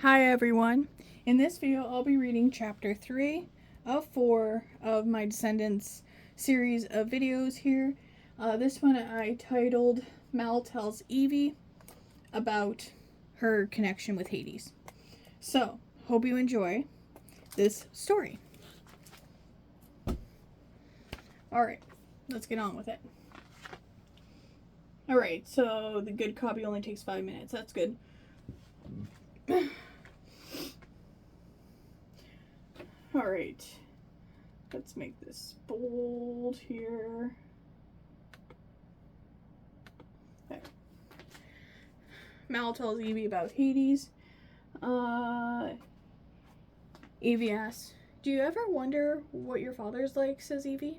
Hi everyone. In this video I'll be reading chapter 3 of 4 of my Descendants series of videos here. This one I titled Mal Tells Evie about her connection with Hades. So, hope you enjoy this story. Alright, let's get on with it. Alright, so the good copy only takes 5 minutes. That's good. Alright, let's make this bold here. There. Mal tells Evie about Hades. Evie asks, "Do you ever wonder what your father's like?" says Evie.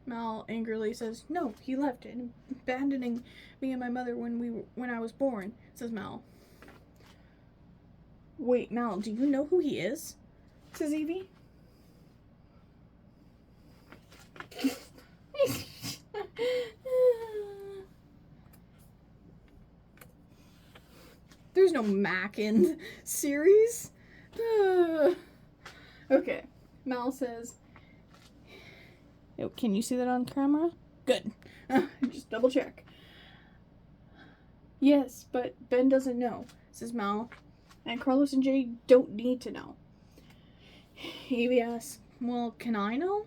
Mal angrily says, "No, he left, abandoning me and my mother when I was born," says Mal. "Wait, Mal, do you know who he is?" says Evie. There's no Mac in the series. Okay, Mal says, oh, can you see that on camera? Good. Just double check. "Yes, but Ben doesn't know," says Mal, "and Carlos and Jay don't need to know." Evie asks, "Well, can I know?"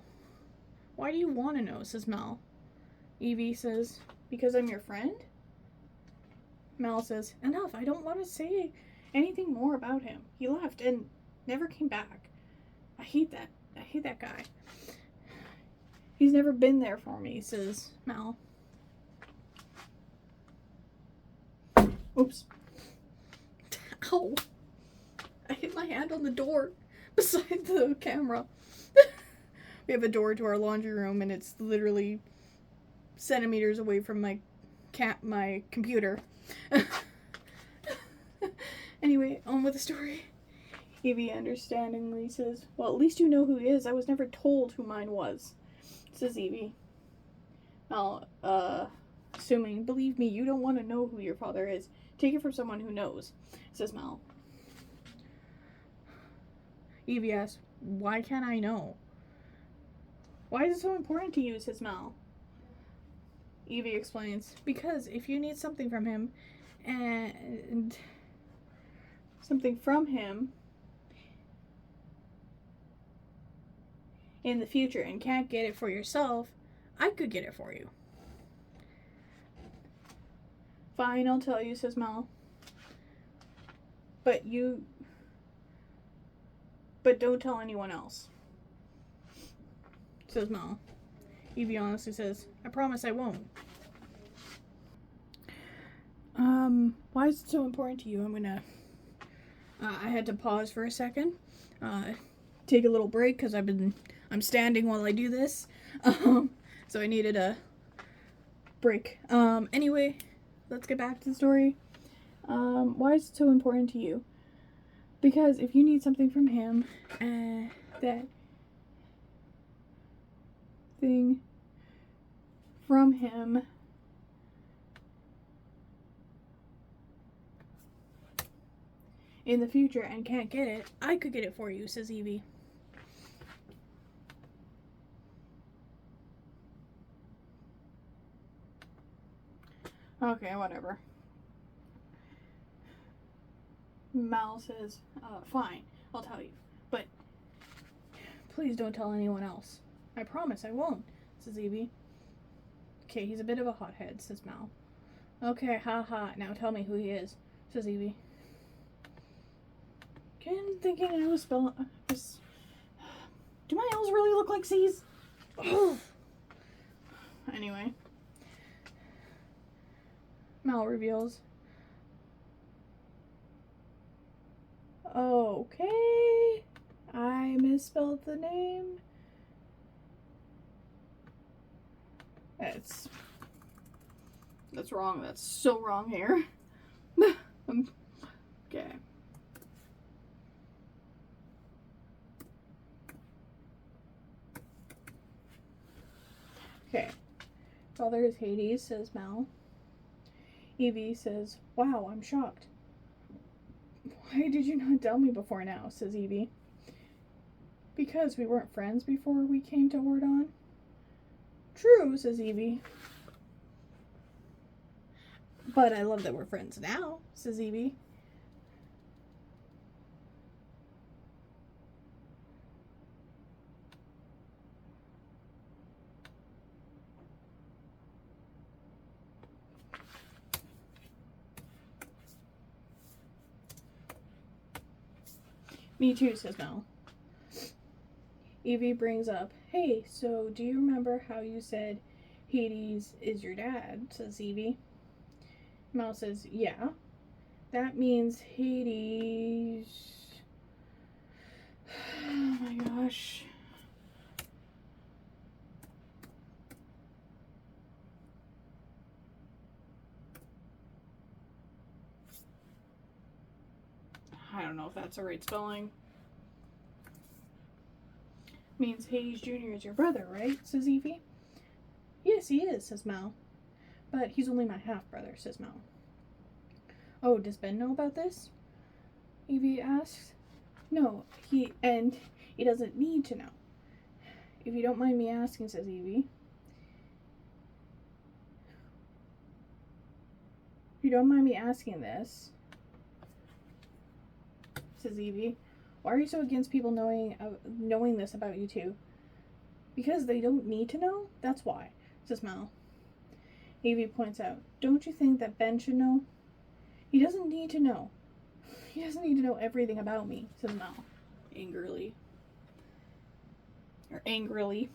"Why do you want to know?" says Mal. Evie says, "Because I'm your friend." Mal says, "Enough, I don't want to say anything more about him. He left and never came back. I hate that guy. He's never been there for me," says Mal. Oops. Ow. I hit my hand on the door beside the camera. We have a door to our laundry room and it's literally centimeters away from my computer. Anyway, on with the story. Evie understandingly says, "Well, at least you know who he is. I was never told who mine was," says Evie. Mal, assuming, "Believe me, you don't want to know who your father is. Take it from someone who knows," says Mal. Evie asks, "Why can't I know?" "Why is it so important to you?" says Mal. Evie explains, "Because if you need something from him in the future and can't get it for yourself, I could get it for you." "Fine, I'll tell you," says Mal. But don't tell anyone else," says Mal. Evie honestly says, "I promise I won't." Why is it so important to you? I had to pause for a second, take a little break because I'm standing while I do this, so I needed a break. Anyway, let's get back to the story. Why is it so important to you? Because if you need something from him, that thing from him in the future and can't get it, I could get it for you, says Evie. Okay, whatever. Mal says, "Fine, I'll tell you. But please don't tell anyone else." "I promise I won't," says Evie. "Okay, he's a bit of a hothead," says Mal. "Okay, haha, now tell me who he is," says Evie. Again, thinking I was spelling... Do my L's really look like C's? Anyway. Mal reveals, "Okay, I misspelled the name." That's wrong. That's so wrong here. Okay. Okay. "Father is Hades," says Mal. Evie says, "Wow, I'm shocked." Why did you not tell me before now, says Evie. Because we weren't friends before we came to Ordon. True, says Evie. But I love that we're friends now, says Evie. Me too, says Mel. Evie brings up, hey, so do you remember how you said Hades is your dad, says Evie. Mel says, yeah. That means Hades... Oh my gosh. I don't know if that's the right spelling. Means Hades Jr. is your brother, right? Says Evie. Yes, he is, says Mal. But he's only my half-brother, says Mal. Oh, does Ben know about this? Evie asks. No, he doesn't need to know. If you don't mind me asking, says Evie. If you don't mind me asking this, says Evie. Why are you so against people knowing this about you two? Because they don't need to know? That's why, says Mal. Evie points out, don't you think that Ben should know? He doesn't need to know. He doesn't need to know everything about me, says Mal. Angrily. Or angrily.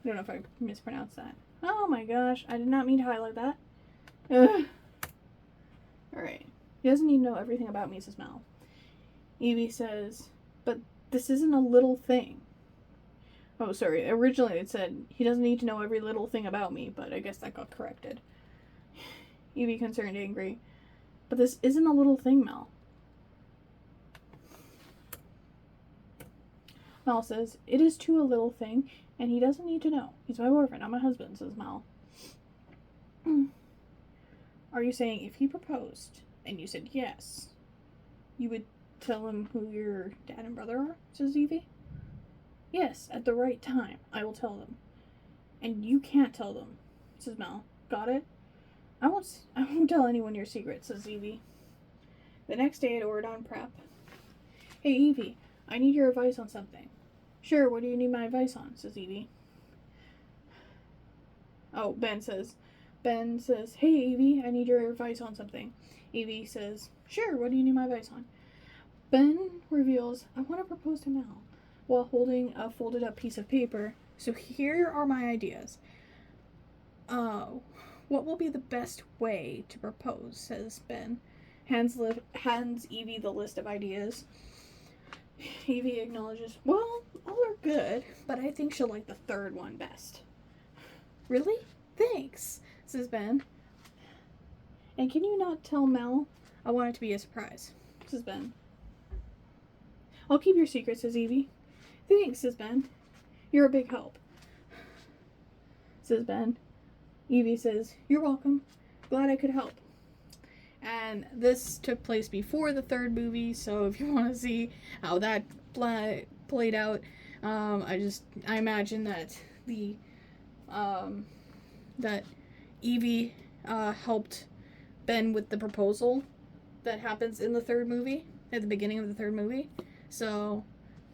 I don't know if I mispronounced that. Oh my gosh, I did not mean to highlight that. Ugh. Alright. He doesn't need to know everything about me, says Mal. Evie says, but this isn't a little thing. Oh, sorry. Originally it said, he doesn't need to know every little thing about me, but I guess that got corrected. Evie, concerned, angry. But this isn't a little thing, Mel. Mel says, it is too a little thing, and he doesn't need to know. He's my boyfriend, not my husband, says Mel. Are you saying if he proposed, and you said yes, you would tell him who your dad and brother are, says Evie. Yes, at the right time, I will tell them. And you can't tell them, says Mel. Got it? I won't tell anyone your secret, says Evie. The next day at Ordon Prep. Hey, Evie, I need your advice on something. Sure, what do you need my advice on, says Evie. Oh, Ben says, hey, Evie, I need your advice on something. Evie says, sure, what do you need my advice on? Ben reveals, I want to propose to Mel, while holding a folded up piece of paper. So here are my ideas. What will be the best way to propose, says Ben. Hands Evie the list of ideas. Evie acknowledges, well, all are good, but I think she'll like the third one best. Really? Thanks, says Ben. And can you not tell Mel? I want it to be a surprise, says Ben. I'll keep your secret, says Evie. Thanks, says Ben. You're a big help, says Ben. Evie says, you're welcome. Glad I could help. And this took place before the third movie, so if you want to see how that played out, I imagine that that Evie helped Ben with the proposal that happens in the third movie, at the beginning of the third movie. So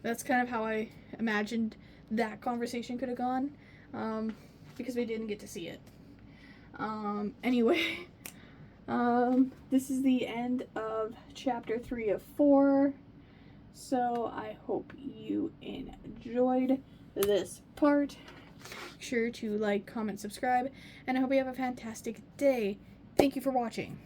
that's kind of how I imagined that conversation could have gone, because we didn't get to see it. Anyway, this is the end of chapter 3 of 4. So I hope you enjoyed this part. Make sure to like, comment, subscribe, and I hope you have a fantastic day. Thank you for watching.